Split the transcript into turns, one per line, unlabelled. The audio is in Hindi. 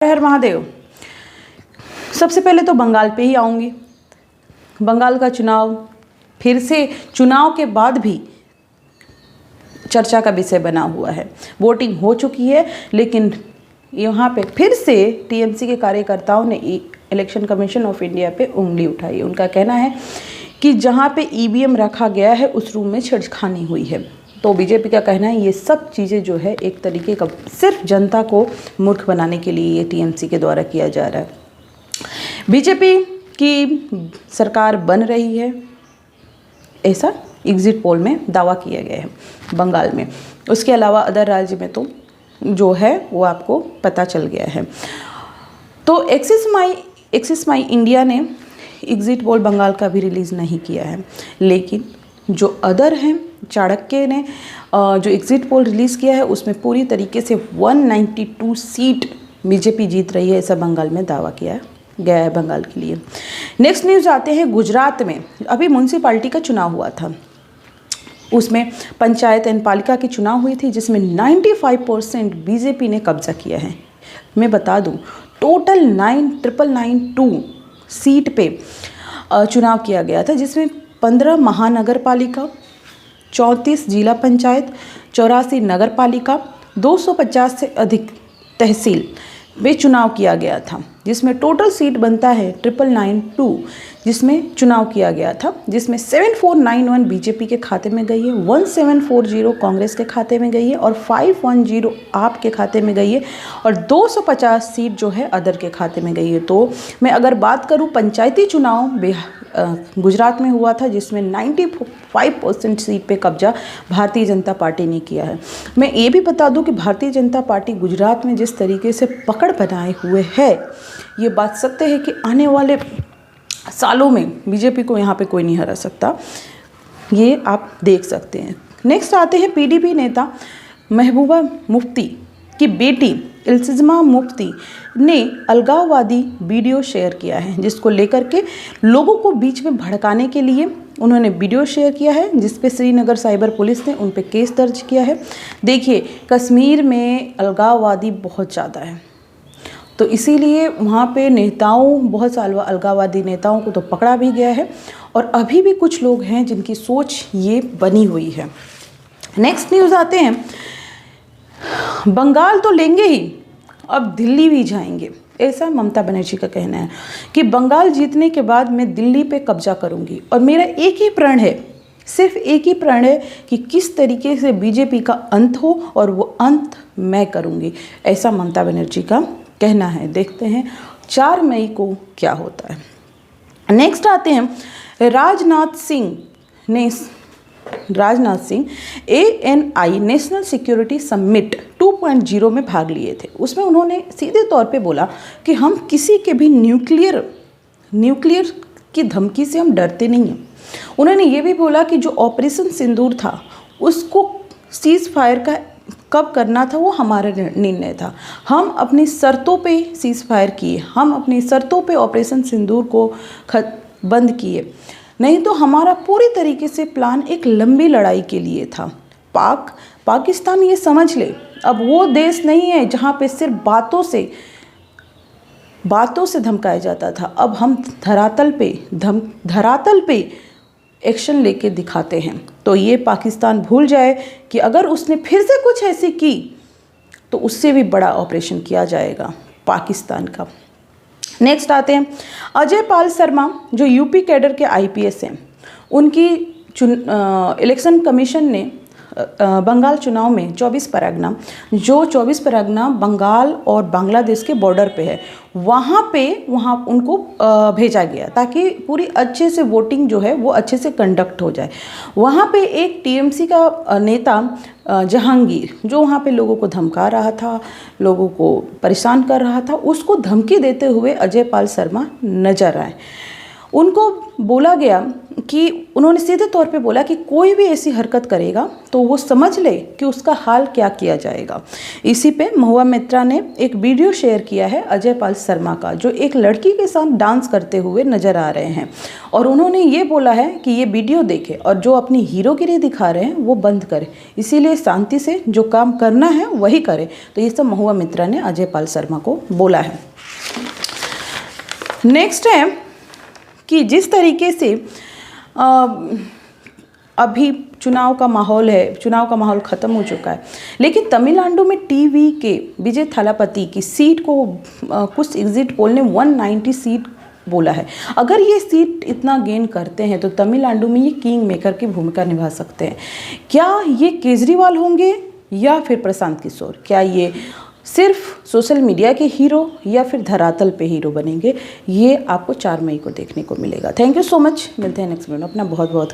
हर महादेव। सबसे पहले तो बंगाल पे ही आऊँगी। बंगाल का चुनाव फिर से चुनाव के बाद भी चर्चा का विषय बना हुआ है। वोटिंग हो चुकी है, लेकिन यहाँ पे फिर से टीएमसी के कार्यकर्ताओं ने इलेक्शन कमीशन ऑफ इंडिया पे उंगली उठाई। उनका कहना है कि जहाँ पे ईवीएम रखा गया है उस रूम में छेड़खानी हुई है। तो बीजेपी का कहना है ये सब चीज़ें जो है एक तरीके का सिर्फ जनता को मूर्ख बनाने के लिए ये टीएमसी के द्वारा किया जा रहा है। बीजेपी की सरकार बन रही है, ऐसा एग्जिट पोल में दावा किया गया है बंगाल में। उसके अलावा अदर राज्य में तो जो है वो आपको पता चल गया है। तो एक्सिस माई इंडिया ने एग्जिट पोल बंगाल का भी रिलीज़ नहीं किया है, लेकिन जो अदर हैं, चाणक्य ने जो एग्जिट पोल रिलीज़ किया है उसमें पूरी तरीके से 192 सीट बीजेपी जीत रही है, ऐसा बंगाल में दावा किया गया है बंगाल के लिए। नेक्स्ट न्यूज़ आते हैं गुजरात में। अभी म्यूनसिपालिटी का चुनाव हुआ था, उसमें पंचायत एंड पालिका की चुनाव हुई थी, जिसमें 95% बीजेपी ने कब्जा किया है। मैं बता दूं, टोटल 9,992 सीट पे चुनाव किया गया था, जिसमें 15 महानगर पालिका, 34 जिला पंचायत, 84 नगर पालिका, 250 से अधिक तहसील में चुनाव किया गया था, जिसमें टोटल सीट बनता है 9,992, जिसमें चुनाव किया गया था, जिसमें 7491 बीजेपी के खाते में गई है, 1740 कांग्रेस के खाते में गई है और 510 आप के खाते में गई है और 250 सीट जो है अदर के खाते में गई है। तो मैं अगर बात करूं, पंचायती चुनाव गुजरात में हुआ था, जिसमें 95% सीट पे कब्जा भारतीय जनता पार्टी ने किया है। मैं ये भी बता दूं कि भारतीय जनता पार्टी गुजरात में जिस तरीके से पकड़ बनाए हुए है, ये बात सत्य है कि आने वाले सालों में बीजेपी को यहाँ पे कोई नहीं हरा सकता, ये आप देख सकते हैं। नेक्स्ट आते हैं पीडीपी नेता महबूबा मुफ्ती की बेटी इल्तिज़मा मुफ्ती ने अलगाववादी वीडियो शेयर किया है, जिसको लेकर के लोगों को बीच में भड़काने के लिए उन्होंने वीडियो शेयर किया है, जिस पे श्रीनगर साइबर पुलिस ने उन पे केस दर्ज किया है। देखिए, कश्मीर में अलगाववादी बहुत ज़्यादा है, तो इसीलिए वहाँ पे नेताओं, बहुत सारे अलगाववादी नेताओं को तो पकड़ा भी गया है और अभी भी कुछ लोग हैं जिनकी सोच ये बनी हुई है। नेक्स्ट न्यूज़ आते हैं, बंगाल तो लेंगे ही, अब दिल्ली भी जाएंगे, ऐसा ममता बनर्जी का कहना है कि बंगाल जीतने के बाद मैं दिल्ली पे कब्जा करूंगी और मेरा एक ही प्रण है, सिर्फ एक ही प्रण है कि किस तरीके से बीजेपी का अंत हो और वो अंत मैं करूंगी, ऐसा ममता बनर्जी का कहना है। देखते हैं 4 मई को क्या होता है। नेक्स्ट आते हैं Rajnath Singh ANI national security summit 2.0 में भाग लिए थे। उसमें उन्होंने सीधे तौर पे बोला कि हम किसी के भी न्यूक्लियर की धमकी से हम डरते नहीं हैं। उन्होंने ये भी बोला कि जो ऑपरेशन सिंदूर था उसको सीज़ फायर का कब करना था वो हमारा निर्णय था। हम अपनी शर्तों पे सीज़ फायर किए, हम अपनी शर्तों पे ऑपरेशन सिंदूर को बंद किए, नहीं तो हमारा पूरी तरीके से प्लान एक लंबी लड़ाई के लिए था। पाकिस्तान ये समझ ले, अब वो देश नहीं है जहाँ पे सिर्फ बातों से धमकाया जाता था। अब हम धरातल पे एक्शन लेके दिखाते हैं। तो ये पाकिस्तान भूल जाए कि अगर उसने फिर से कुछ ऐसी की तो उससे भी बड़ा ऑपरेशन किया जाएगा पाकिस्तान का। नेक्स्ट आते हैं अजय पाल शर्मा, जो यूपी कैडर के IPS हैं, उनकी इलेक्शन कमीशन ने बंगाल चुनाव में 24 परगना बंगाल और बांग्लादेश के बॉर्डर पे है, वहाँ उनको भेजा गया ताकि पूरी अच्छे से वोटिंग जो है वो अच्छे से कंडक्ट हो जाए। वहाँ पे एक टीएमसी का नेता जहांगीर, जो वहाँ पे लोगों को धमका रहा था, लोगों को परेशान कर रहा था, उसको धमकी देते हुए अजय पाल शर्मा नजर आए। उनको बोला गया, कि उन्होंने सीधे तौर पे बोला कि कोई भी ऐसी हरकत करेगा तो वो समझ ले कि उसका हाल क्या किया जाएगा। इसी पे महुआ मित्रा ने एक वीडियो शेयर किया है अजय पाल शर्मा का, जो एक लड़की के साथ डांस करते हुए नजर आ रहे हैं, और उन्होंने ये बोला है कि ये वीडियो देखे और जो अपनी हीरोगिरी दिखा रहे हैं वो बंद करें, इसीलिए शांति से जो काम करना है वही करें। तो ये सब महुआ मित्रा ने अजय पाल शर्मा को बोला है। नेक्स्ट है कि जिस तरीके से अभी चुनाव का माहौल है, चुनाव का माहौल ख़त्म हो चुका है, लेकिन तमिलनाडु में टीवी के विजय थालापति की सीट को कुछ एग्जिट पोल ने 190 सीट बोला है। अगर ये सीट इतना गेन करते हैं तो तमिलनाडु में ये किंग मेकर की भूमिका निभा सकते हैं। क्या ये केजरीवाल होंगे या फिर प्रशांत किशोर? क्या ये सिर्फ सोशल मीडिया के हीरो या फिर धरातल पे हीरो बनेंगे? ये आपको 4 मई को देखने को मिलेगा। थैंक यू सो मच, मिलते हैं नेक्स्ट वीडियो में। अपना बहुत बहुत